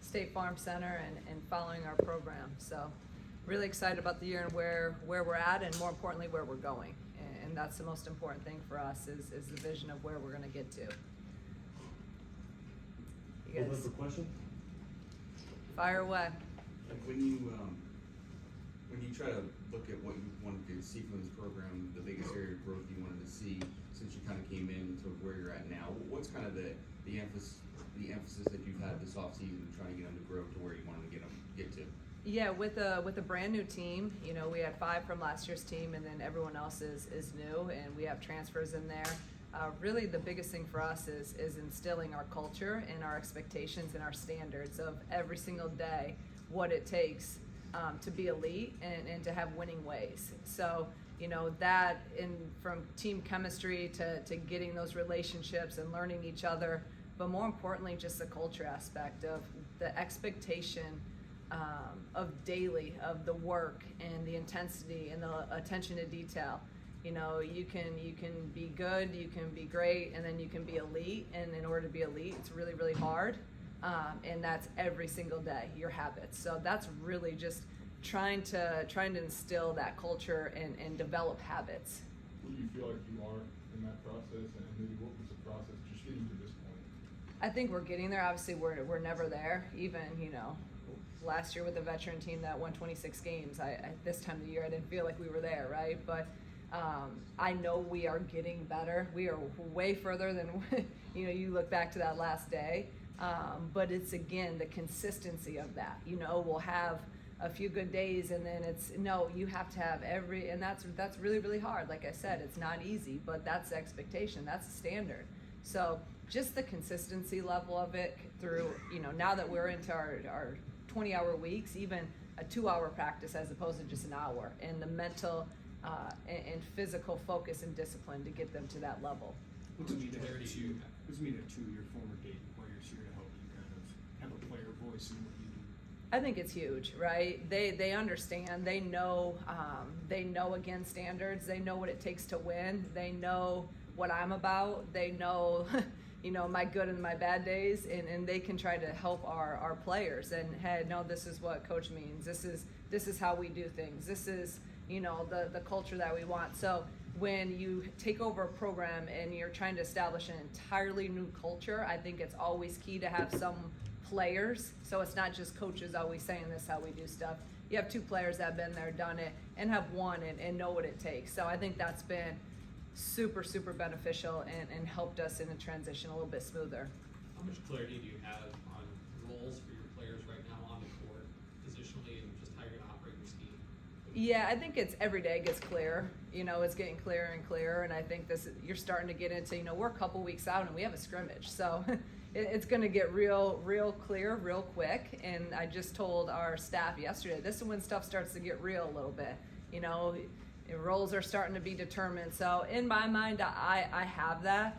State Farm Center and following our program. So really excited about the year and where we're at, and more importantly, where we're going. And that's the most important thing for us is the vision of where we're going to get to. You Open guys, for question? fire away. Like when you try to look at what you wanted to see from this program, the biggest area of growth you wanted to see since you kind of came in to where you're at now, what's kind of the emphasis that you've had this offseason trying to get them to grow to where you wanted to get to? Yeah, with a brand new team, you know, we had 5 from last year's team, and then everyone else is new, and we have transfers in there. Really, the biggest thing for us is instilling our culture and our expectations and our standards of every single day, what it takes to be elite and to have winning ways. So, you know, that from team chemistry to getting those relationships and learning each other, but more importantly, just the culture aspect of the expectation of daily, of the work and the intensity and the attention to detail. You know, you can be good, you can be great, and then you can be elite. And in order to be elite, it's really, really hard. And that's every single day, your habits. So that's really just trying to instill that culture and develop habits. Where do you feel like you are in that process, and maybe what was the process just getting to this point? I think we're getting there. Obviously, we're never there. Even, you know, last year with the veteran team that won 26 games, I this time of the year I didn't feel like we were there, right? But I know we are getting better. We are way further than, you know, you look back to that last day. But it's, again, the consistency of that. You know, we'll have a few good days, and then you have to have and that's really, really hard. Like I said, it's not easy, but that's the expectation. That's the standard. So just the consistency level of it through, you know, now that we're into our 20-hour weeks, even a 2-hour practice as opposed to just an hour, and the mental and physical focus and discipline to get them to that level. What does it mean to your former Dayton players here to help you kind of have a player voice in what you do? I think it's huge, right? They understand. They know again standards. They know what it takes to win. They know what I'm about. They know, you know, my good and my bad days, and they can try to help our players. And hey, no, this is what coach means. This is how we do things. This is, you know, the culture that we want. So when you take over a program and you're trying to establish an entirely new culture, I think it's always key to have some players. So it's not just coaches always saying this is how we do stuff. You have 2 players that have been there, done it, and have won and know what it takes. So I think that's been super, super beneficial and helped us in the transition a little bit smoother. How much clarity do you have on roles for your players right now on the court, positionally, and just how you're going to operate your scheme? Yeah, I think it's every day gets clearer. You know, it's getting clearer and clearer, and I think you're starting to get into, you know, we're a couple weeks out and we have a scrimmage, so it's going to get real clear real quick. And I just told our staff yesterday, this is when stuff starts to get real a little bit. You know, roles are starting to be determined. So in my mind, I have that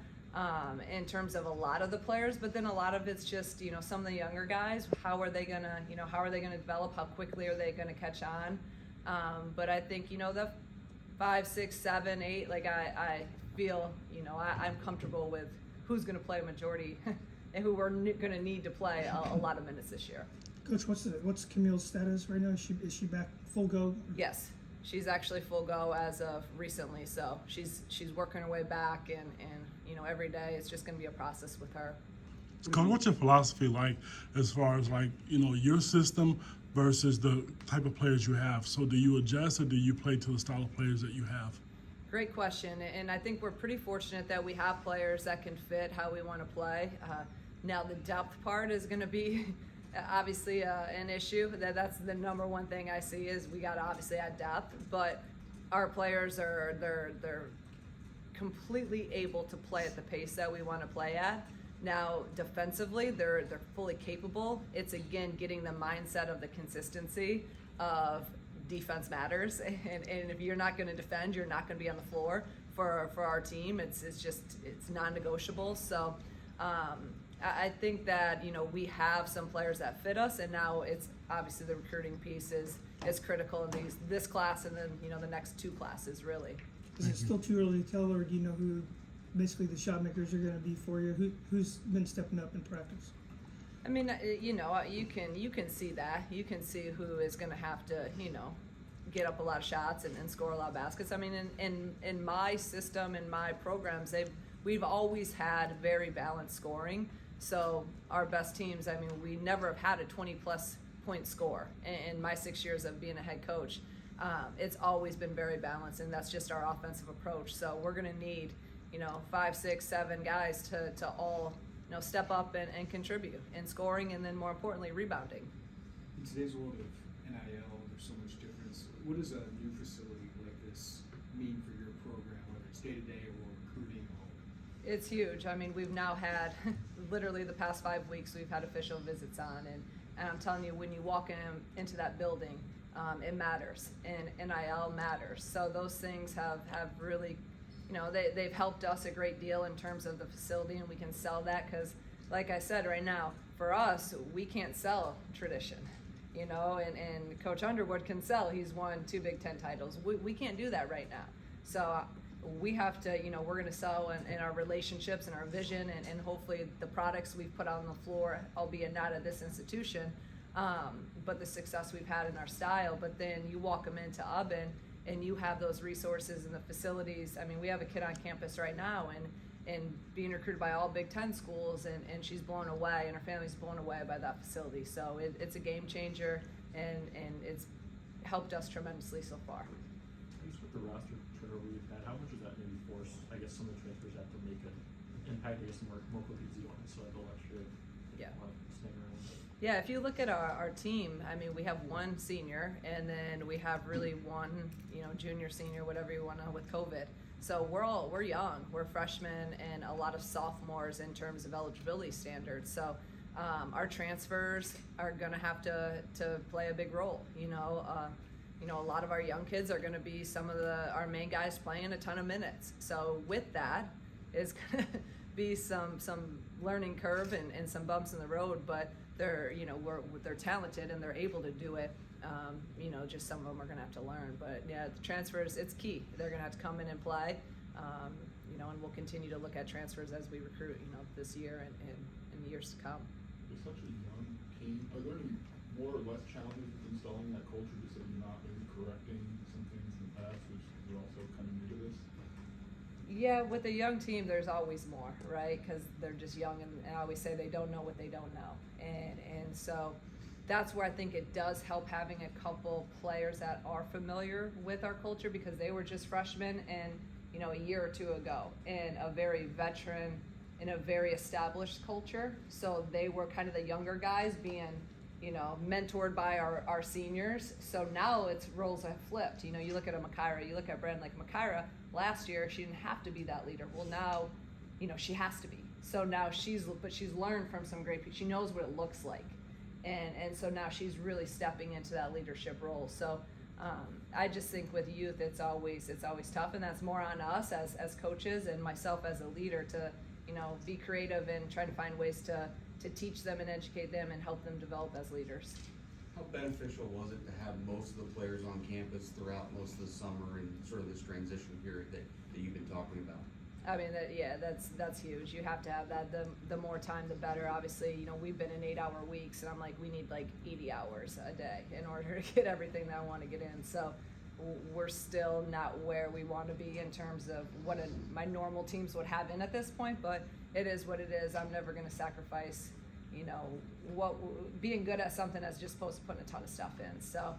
in terms of a lot of the players, but then a lot of it's just, you know, some of the younger guys. How are they gonna develop? How quickly are they gonna catch on? But I think, you know, the 5, 6, 7, 8, like I feel, you know, I'm comfortable with who's gonna play a majority and who we're gonna need to play a lot of minutes this year. Coach, what's Camille's status right now? Is she back full go? Yes, she's actually full go as of recently. So she's working her way back, and you know, every day it's just going to be a process with her. Coach, what's your philosophy like as far as, like, you know, your system versus the type of players you have? So do you adjust, or do you play to the style of players that you have? Great question, and I think we're pretty fortunate that we have players that can fit how we want to play. Now the depth part is going to be obviously an issue. That's the number one thing I see is we got to obviously add depth, but our players they're completely able to play at the pace that we want to play at. Now defensively, they're fully capable. It's again getting the mindset of the consistency of defense matters, and if you're not going to defend, you're not going to be on the floor for our team. It's non-negotiable. So I think that, you know, we have some players that fit us, and now it's obviously the recruiting piece is critical in this class, and then, you know, the next 2 classes really. Is it still too early to tell, or do you know who basically the shot makers are going to be for you? Who's been stepping up in practice? I I mean, you can see that. You can see who is going to have to, get up a lot of shots and score a lot of baskets. I mean, in my system, in my programs, we've always had very balanced scoring. So our best teams, I mean, we never have had a 20-plus point score in my 6 years of being a head coach. It's always been very balanced, and that's just our offensive approach. So we're going to need, 5, 6, 7 guys to all, step up and contribute in scoring, and then more importantly, rebounding. In today's world of NIL, there's so much difference. What does a new facility like this mean for your program, whether it's day-to-day or recruiting? It's huge. I mean, we've now had, literally the past 5 weeks, we've had official visits on, and I'm telling you, when you walk into that building, it matters, and NIL matters. So those things have really, they've helped us a great deal in terms of the facility, and we can sell that because, like I said, right now, for us, we can't sell tradition, and Coach Underwood can sell. He's won 2 Big Ten titles. We can't do that right now. So we have to, we're going to sell in our relationships and our vision and hopefully the products we've put on the floor, albeit not at this institution, but the success we've had in our style. But then you walk them into Ubben and you have those resources and the facilities. I mean, we have a kid on campus right now and being recruited by all Big Ten schools, and she's blown away, and her family's blown away by that facility. So it's a game changer, and it's helped us tremendously so far. Just with the roster turnover we've had, how much does that maybe force, I guess, some of the transfers have to make an impact, I guess, more quickly because you don't necessarily have the luxury of staying around? Yeah, if you look at our team, I mean, we have 1 senior, and then we have really 1, junior, senior, whatever you want to, with COVID. So we're young, we're freshmen, and a lot of sophomores in terms of eligibility standards. So our transfers are going to have to play a big role. A lot of our young kids are going to be some of our main guys playing a ton of minutes. So with that is going to be some learning curve and some bumps in the road, but they're talented and they're able to do it. Just some of them are going to have to learn. But yeah, the transfers, it's key. They're going to have to come in and play. And we'll continue to look at transfers as we recruit, this year and in years to come. With such a young team, are there any more or less challenges with installing that culture, just that you're not maybe correcting some things in the past, which you're also kind of new to this? Yeah, with a young team, there's always more, right? Because they're just young, and I always say they don't know what they don't know. And so that's where I think it does help having a couple players that are familiar with our culture, because they were just freshmen and, a year or 2 ago in a very veteran, in a very established culture. So they were kind of the younger guys being, mentored by our seniors. So now roles have flipped. You look at a Makaira, you look at Brandon, like Makaira, last year she didn't have to be that leader. Well, now, she has to be. So now she's learned from some great people. She knows what it looks like. And so now she's really stepping into that leadership role. So I just think with youth, it's always tough, and that's more on us as coaches and myself as a leader to, be creative and try to find ways to teach them and educate them and help them develop as leaders. How beneficial was it to have most of the players on campus throughout most of the summer and sort of this transition period that you've been talking about? I mean, that's huge. You have to have that. The more time, the better. Obviously, we've been in 8-hour weeks, and I'm like, we need like 80 hours a day in order to get everything that I want to get in. So we're still not where we want to be in terms of what my normal teams would have in at this point, but it is what it is. I'm never going to sacrifice, being good at something that's just supposed to put a ton of stuff in. So,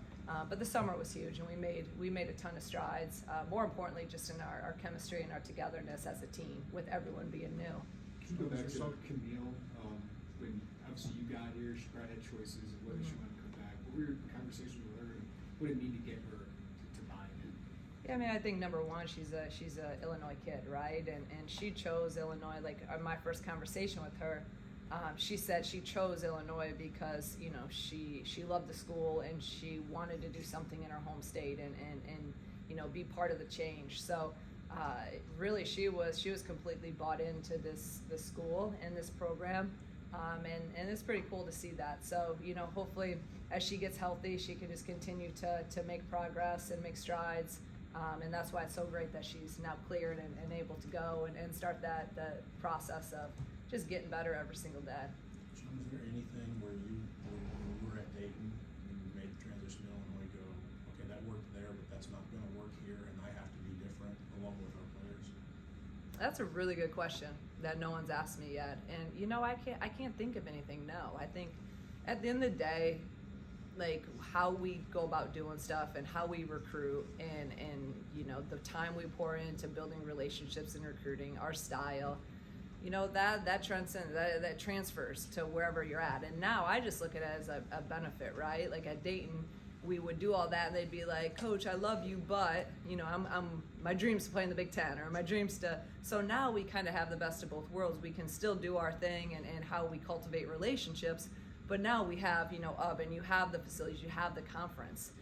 but the summer was huge, and we made a ton of strides. More importantly, just in our chemistry and our togetherness as a team, with everyone being new. Can you go back to Camille? When obviously you got here, she probably had choices of whether she wanted to come back. What were your conversations with her, and what did it mean to get her to buy in? Yeah, I mean, I think number one, she's a Illinois kid, right? And she chose Illinois. Like my first conversation with her, she said she chose Illinois because she loved the school and she wanted to do something in her home state and be part of the change. So really, she was completely bought into this school and this program, and it's pretty cool to see that. So hopefully as she gets healthy, she can just continue to make progress and make strides. And that's why it's so great that she's now cleared and able to go and start that process of just getting better every single day. Shauna, is there anything That's a really good question that no one's asked me yet. And you know, I can't think of anything. No, I think at the end of the day, like how we go about doing stuff and how we recruit and you know, the time we pour into building relationships and recruiting, our style, you know, that transcends, that transfers to wherever you're at. And now I just look at it as a benefit, right? Like at Dayton, we would do all that and they'd be like, Coach, I love you, but you know, my dream's to play in the Big Ten, or my dream's to, so now we kind of have the best of both worlds. We can still do our thing and how we cultivate relationships, but now we have, you know, and you have the facilities, you have the conference.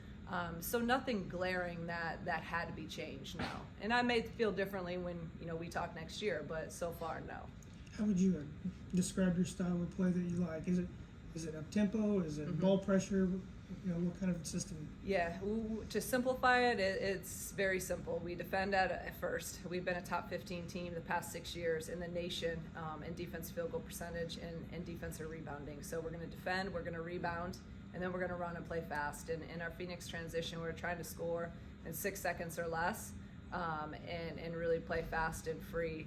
So nothing glaring that had to be changed, no. And I may feel differently when, you know, we talk next year, but so far, no. How would you describe your style of play that you like? Is it up tempo? Is it ball pressure? You know, what kind of system? Yeah, to simplify it, it's very simple. We defend at first. We've been a top 15 team the past 6 years in the nation in defense field goal percentage and defensive rebounding. So we're going to defend, we're going to rebound, and then we're going to run and play fast. And in our Phoenix transition, we're trying to score in 6 seconds or less and really play fast and free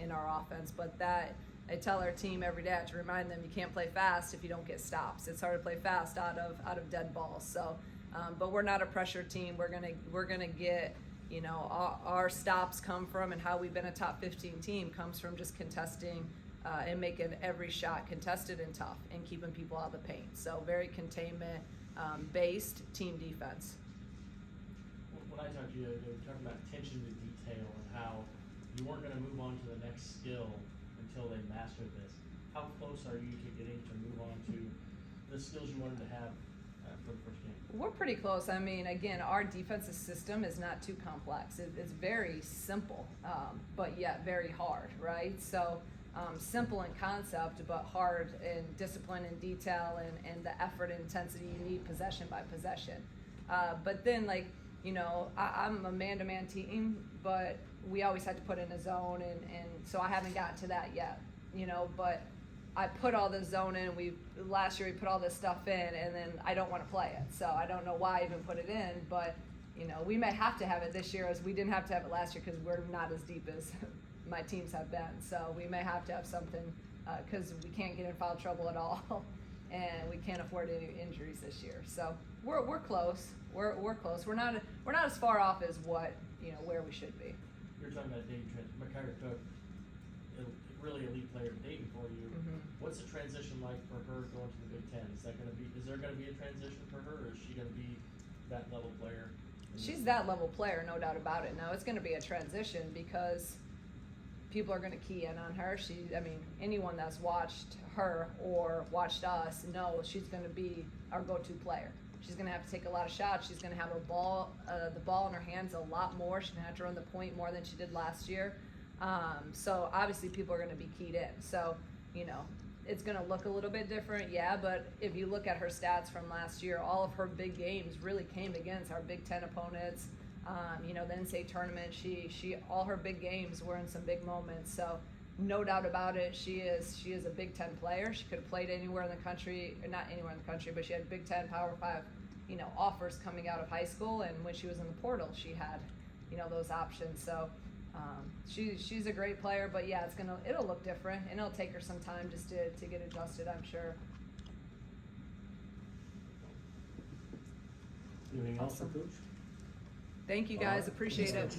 in our offense. But that, I tell our team every day to remind them, you can't play fast if you don't get stops. It's hard to play fast out of dead balls. So, but we're not a pressure team. We're gonna get, you know, our stops come from, and how we've been a top 15 team comes from just contesting and making every shot contested and tough and keeping people out of the paint. So very containment based team defense. When I talked to you, they were talking about attention to detail and how you weren't going to move on to the next skill until they mastered this. How close are you to getting to move on to the skills you wanted to have for the first game? We're pretty close. I mean, again, our defensive system is not too complex. It's very simple, but yet very hard, right? So simple in concept, but hard in discipline and detail and the effort and intensity you need possession by possession. But then, like, you know, I'm a man-to-man team, but we always had to put in a zone, and so I haven't gotten to that yet, you know, but I put all this zone in, last year we put all this stuff in, and then I don't want to play it, so I don't know why I even put it in, but, you know, we may have to have it this year, as we didn't have to have it last year because we're not as deep as my teams have been, so we may have to have something, because we can't get in foul trouble at all, and we can't afford any injuries this year, so we're close. We're close. We're not as far off as what, you know, where we should be. You're talking about Dayton transition. McCarter Cook, a really elite player at Dayton for you. What's the transition like for her going to the Big Ten? Is there going to be a transition for her, or is she going to be that level player? She's that level player, no doubt about it. Now it's going to be a transition because people are going to key in on her. I mean, anyone that's watched her or watched us knows she's going to be our go-to player. She's going to have to take a lot of shots. She's going to have the ball in her hands a lot more. She's going to have to run the point more than she did last year. So obviously people are going to be keyed in. So, you know, it's going to look a little bit different, yeah, but if you look at her stats from last year, all of her big games really came against our Big Ten opponents. You know, the NCAA tournament, she all her big games were in some big moments. So no doubt about it, she is a Big Ten player. She could have played anywhere in the country, or not anywhere in the country, but she had Big Ten, Power 5, you know, offers coming out of high school, and when she was in the portal, she had, you know, those options. So she's a great player, but yeah, it'll look different, and it'll take her some time just to get adjusted, I'm sure. Anything else for Coach? Thank you guys, appreciate it.